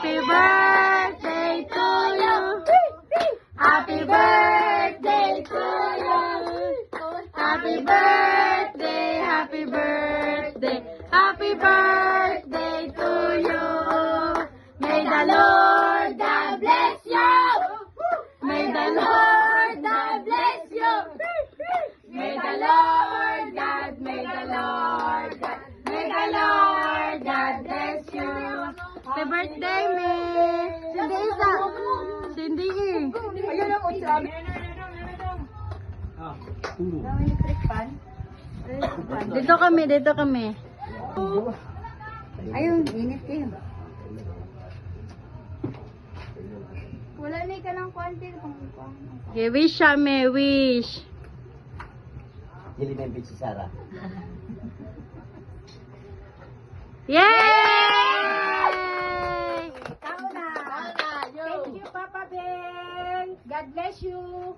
Happy birthday to you. Happy birthday to you. Happy birthday, happy birthday, happy birthday to you. May the Lord God bless you. May the Lord God bless you. May the Lord God, may the Lord God, may the Lord God bless you. Happy birthday, May. Cindy isa. Cindy eh. Ayun ang utsabi. Dito kami, dito kami. Ayun, init kayo. Wala na ka ng konti. Okay, wish siya, May, wish. Dili may bitch si Sarah. Yay! Tao na. Thank you, Papa Ben. God bless you.